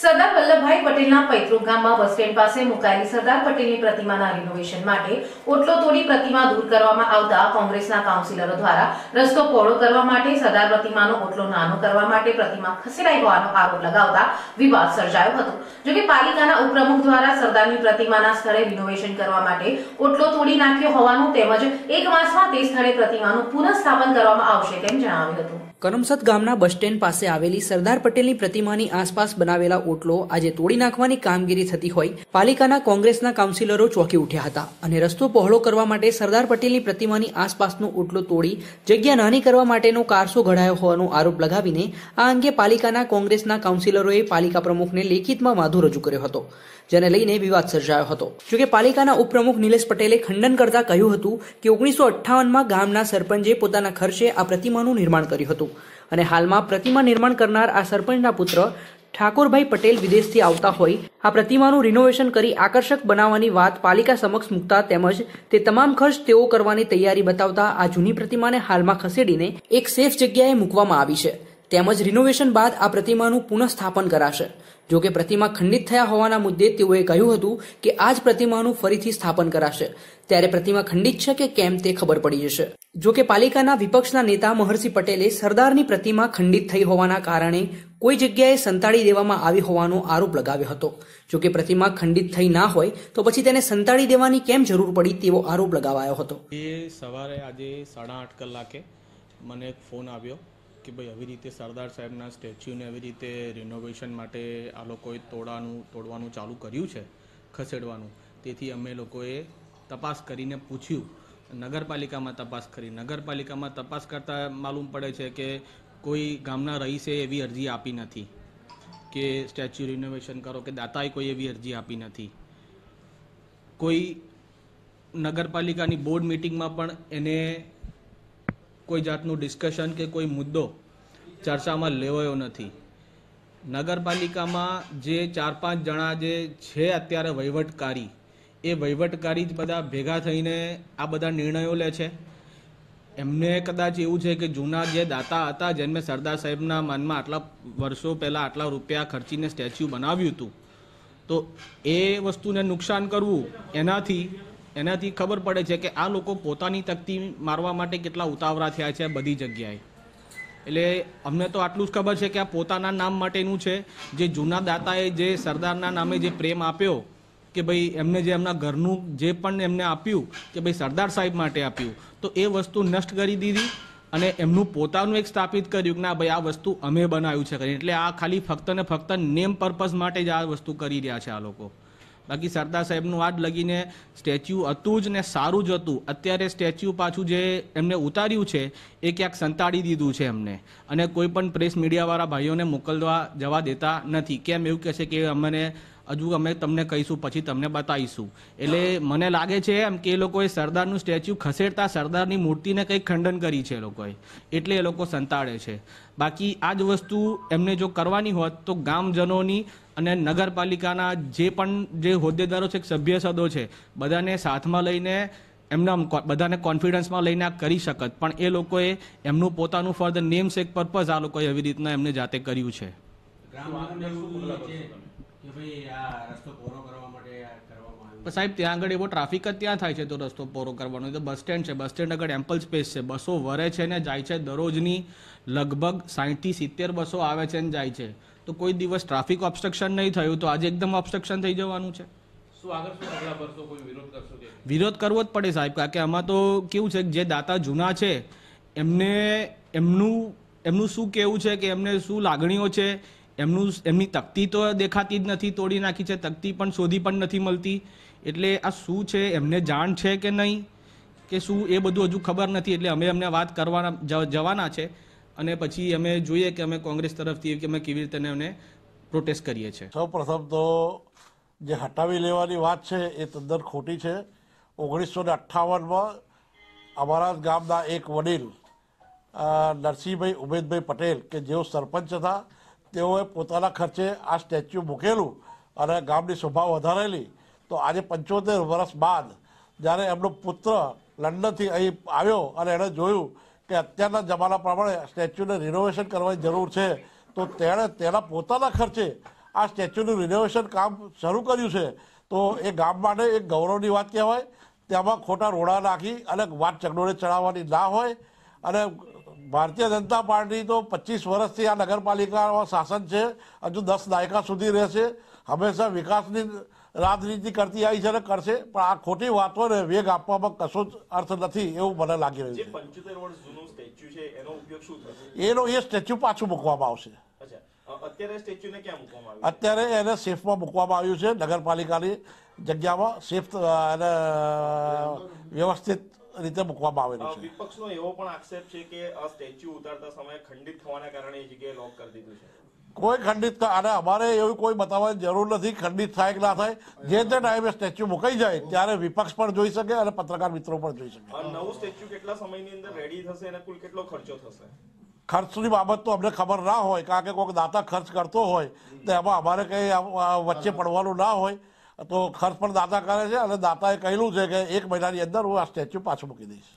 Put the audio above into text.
સરદાર વલ્લભભાઈ પટેલના પૈતૃક ગામમાં bus stand પાસે મુકાયેલી સરદાર પટેલની પ્રતિમાના રિનોવેશન માટે ઓટલો તોડી પ્રતિમા દૂર કરવામાં આવતા કોંગ્રેસના કાઉન્સિલરો દ્વારા રસ્તો પહોળો કરવા માટે સરદાર પ્રતિમાનો ઓટલો નાનો કરવા માટે પ્રતિમા ખસેડાઈ હોવાનો આરોપ લગાવતા વિવાદ સર્જાયો હતો. જોકે પાલિકાના ઉપપ્રમુખ દ્વારા સરદારની પ્રતિમાના સ્થળે રિનોવેશન કરવા માટે ઓટલો તોડી નાખ્યો હોવાનું તેમજ 1 માસમાં તે સ્થળે પ્રતિમાનું પુનઃસ્થાપન કરવામાં આવશે તેમ જણાવ્યું હતું. કરમસદ ગામના બસ સ્ટેન્ડ પાસે આવેલી સરદાર પટેલની પ્રતિમાની આસપાસ બનાવેલા ઓટલો આજે તોડી નાખવાની કામગીરી થતી હોય પાલિકાના કોંગ્રેસના કાઉન્સિલરો ચોંકી ઉઠ્યા હતા અને રસ્તો પહોળો કરવા માટે સરદાર પટેલની પ્રતિમાની આસપાસનો ઓટલો તોડી જગ્યા નાની કરવા માટેનો કારસો ઘડાયો હોવાનો આરોપ લગાવીને આ અંગે પાલિકાના કોંગ્રેસના કાઉન્સિલરોએ પાલિકા પ્રમુખને લેખિતમાં વાંધો રજૂ કર્યો હતો, જેને લઈને વિવાદ સર્જાયો હતો. જોકે પાલિકાના ઉપપ્રમુખ નિલેશ પટેલે ખંડન કરતા કહ્યું હતું કે 1958માં ગામના સરપંચે પોતાના ખર્ચે આ પ્રતિમાનું નિર્માણ કર્યું હતું અને હાલમાં પ્રતિમા નિર્માણ કરનાર આ સરપંચના પુત્ર ઠાકોરભાઈ પટેલ વિદેશથી આવતા હોય આ પ્રતિમાનું રિનોવેશન કરી આકર્ષક બનાવવાની વાત પાલિકા સમક્ષ મૂકતા તેમજ તે તમામ ખર્ચ તેઓ કરવાની તૈયારી બતાવતા આ જૂની પ્રતિમાને હાલમાં ખસેડીને એક સેફ જગ્યાએ મૂકવામાં આવી છે. તેમજ રિનોવેશન બાદ આ પ્રતિમાનું પુનઃસ્થાપન કરાશે. જોકે પ્રતિમા ખંડિત થયા હોવાના મુદ્દે તેઓએ કહ્યું હતું કે આ જ પ્રતિમાનું ફરીથી સ્થાપન કરાશે, ત્યારે પ્રતિમા ખંડિત છે કે કેમ તે ખબર પડી જશે. જોકે પાલિકાના વિપક્ષના નેતા મહર્ષિ પટેલે સરદારની પ્રતિમા ખંડિત થઈ હોવાના કારણે કોઈ જગ્યાએ સંતાડી દેવામાં આવી હોવાનો આરોપ લગાવ્યો હતો. જોકે પ્રતિમા ખંડિત થઈ ના હોય તો પછી તેને સંતાડી દેવાની કેમ જરૂર પડી તેવો આરોપ લગાવાયો હતો. સવારે આજે 8:30 કલાકે મને એક ફોન આવ્યો કે ભાઈ આવી રીતે સરદાર સાહેબના સ્ટેચ્યુને આવી રીતે રિનોવેશન માટે આ લોકોએ તોડવાનું ચાલુ કર્યું છે, ખસેડવાનું. તેથી અમે લોકોએ તપાસ કરીને પૂછ્યું, નગરપાલિકામાં તપાસ કરી. નગરપાલિકામાં તપાસ કરતાં માલુમ પડે છે કે કોઈ ગામના રહીશે એવી અરજી આપી નથી કે સ્ટેચ્યુ રિનોવેશન કરો, કે દાતાએ કોઈ એવી અરજી આપી નથી. કોઈ નગરપાલિકાની બોર્ડ મિટિંગમાં પણ એને કોઈ જાતનું ડિસ્કશન કે કોઈ મુદ્દો ચર્ચામાં લેવાયો નથી. નગરપાલિકામાં જે 4-5 જણા જે છે અત્યારે વહીવટકારી, એ વહીવટકારી જ બધા ભેગા થઈને આ બધા નિર્ણયો લે છે. એમને કદાચ એવું છે કે જૂના જે દાતા હતા જેમને સરદાર સાહેબના માનમાં આટલા વર્ષો પહેલાં આટલા રૂપિયા ખર્ચીને સ્ટેચ્યુ બનાવ્યું હતું, તો એ વસ્તુને નુકસાન કરવું એનાથી ખબર પડે છે કે આ લોકો પોતાની તકતી મારવા માટે કેટલા ઉતાવળા થયા છે બધી જગ્યાએ. એટલે અમને તો આટલું જ ખબર છે કે આ પોતાના નામ માટેનું છે. જે જૂના દાતાએ જે સરદારના નામે જે પ્રેમ આપ્યો કે ભાઈ એમને જે એમના ઘરનું જે પણ એમને આપ્યું કે ભાઈ સરદાર સાહેબ માટે આપ્યું, તો એ વસ્તુ નષ્ટ કરી દીધી અને એમનું પોતાનું એક સ્થાપિત કર્યું કે ના ભાઈ આ વસ્તુ અમે બનાવ્યું છે. એટલે આ ખાલી ફક્ત ને ફક્ત નેમ પર્પઝ માટે જ આ વસ્તુ કરી રહ્યા છે આ લોકો. બાકી સરદાર સાહેબનું આજ લગીને સ્ટેચ્યુ હતું જ ને સારું જ હતું. અત્યારે સ્ટેચ્યુ પાછું જે એમને ઉતાર્યું છે એ ક્યાંક સંતાડી દીધું છે એમને, અને કોઈ પણ પ્રેસ મીડિયાવાળા ભાઈઓને મોકલવા જવા દેતા નથી. કેમ એવું કહે છે કે અમે તમને કહીશું પછી તમને બતાવીશું. એટલે મને લાગે છે એમ કે એ લોકોએ સરદારનું સ્ટેચ્યુ ખસેડતા સરદારની મૂર્તિને કંઈક ખંડન કરી છે એ લોકોએ, એટલે એ લોકો સંતાડે છે. બાકી આ જ વસ્તુ એમને જો કરવાની હોત તો ગામજનોની અને નગરપાલિકાના જે પણ જે હોદ્દેદારો છે, સભ્યસદો છે, બધાને સાથમાં લઈને એમના બધાને કોન્ફિડન્સમાં લઈને આ કરી શકત. પણ એ લોકોએ એમનું પોતાનું for the namesake purpose આ લોકોએ એવી રીતના એમને જાતે કર્યું છે. સાહેબ ત્યાં આગળ એવો ટ્રાફિક જ ત્યાં થાય છે તો રસ્તો પૂરો કરવાનો. તો બસ સ્ટેન્ડ છે, બસ સ્ટેન્ડ આગળ એમ્પલ સ્પેસ છે, બસો વરે છે ને જાય છે. દરરોજની લગભગ 60 થી 70 બસો આવે છે ને જાય છે. તો કોઈ દિવસ ટ્રાફિક ઓબ્સ્ટ્રક્શન નહીં થયું તો આજે એકદમ ઓબ્સ્ટ્રક્શન થઈ જવાનું છે. વિરોધ કરવો જ પડે સાહેબ, કારણ કે આમાં તો કેવું છે જે દાતા જૂના છે એમનું શું કેવું છે કે એમને શું લાગણીઓ છે, એમની તકતી તો દેખાતી જ નથી, તોડી નાખી છે તકતી, પણ શોધી પણ નથી મળતી. એટલે આ શું છે એમને જાણ છે કે નહીં કે શું એ બધું હજુ ખબર નથી. એટલે અમે એમને વાત જવાના છે અને પછી અમે જોઈએ કે અમે કોંગ્રેસ તરફથી કે અમે કેવી રીતે એમને પ્રોટેસ્ટ કરીએ છીએ. સૌ પ્રથમ તો જે હટાવી લેવાની વાત છે એ તદ્દન ખોટી છે. 1958માં અમારા ગામના એક વડીલ નરસિંહભાઈ ઉમેદભાઈ પટેલ કે જેઓ સરપંચ હતા, તેઓએ પોતાના ખર્ચે આ સ્ટેચ્યુ મૂકેલું અને ગામની શોભા વધારેલી. તો આજે 75 વર્ષ બાદ જ્યારે એમનો પુત્ર લંડનથી અહીં આવ્યો અને એણે જોયું કે અત્યારના જમાના પ્રમાણે સ્ટેચ્યુને રિનોવેશન કરવાની જરૂર છે, તો તેણે તેના પોતાના ખર્ચે આ સ્ટેચ્યુનું રિનોવેશન કામ શરૂ કર્યું છે તો એ ગામ માટે એક ગૌરવની વાત કહેવાય. તેમાં ખોટા રોડા નાખી અને વાત ચગડોળે ચડાવવાની ના હોય. અને ભારતીય જનતા પાર્ટી તો 25 વર્ષથી આ નગરપાલિકામાં શાસન છે, હજુ 10 દાયકા સુધી રહેશે. હંમેશા વિકાસની રાજનીતિ કરતી આવી છે અને કરશે, પણ આ ખોટી વાતોને વેગ આપવામાં કશો જ અર્થ નથી એવું મને લાગી રહ્યું છે. 75 વર્ષ જૂનું સ્ટેચ્યુ છે એનો ઉપયોગ શું થશે? એ સ્ટેચ્યુ પાછું મૂકવામાં આવશે. અત્યારે સ્ટેચ્યુને ક્યાં મૂકવામાં આવ્યું? અત્યારે એને સેફમાં મૂકવામાં આવ્યું છે, નગરપાલિકાની જગ્યામાં સેફ અને વ્યવસ્થિત રીતે મૂકવામાં આવેલું છે. વિપક્ષનો એવો પણ આક્ષેપ છે કે આ સ્ટેચ્યુ ઉતારતા સમયે ખંડિત થવાના કારણે એ જગ્યાએ લોક કરી દીધું છે. કોઈ ખંડિત અને અમારે એવી કોઈ બતાવવાની જરૂર નથી. ખંડિત થાય કે ના થાય, જે તે ટાઈમે સ્ટેચ્યુ મુકાઈ જાય ત્યારે વિપક્ષ પણ જોઈ શકે અને પત્રકાર મિત્રો પણ જોઈ શકે. નવું સ્ટેચ્યુ કેટલા સમયની અંદર રેડી થશે અને કુલ કેટલો ખર્ચો થશે? ખર્ચની બાબત તો અમને ખબર ના હોય, કારણ કે કોઈ દાતા ખર્ચ કરતો હોય તો એમાં અમારે કંઈ વચ્ચે પડવાનું ના હોય. તો ખર્ચ પણ દાતા કરે છે અને દાતાએ કહેલું છે કે 1 મહિનાની અંદર હું આ સ્ટેચ્યુ પાછું મૂકી દઈશ.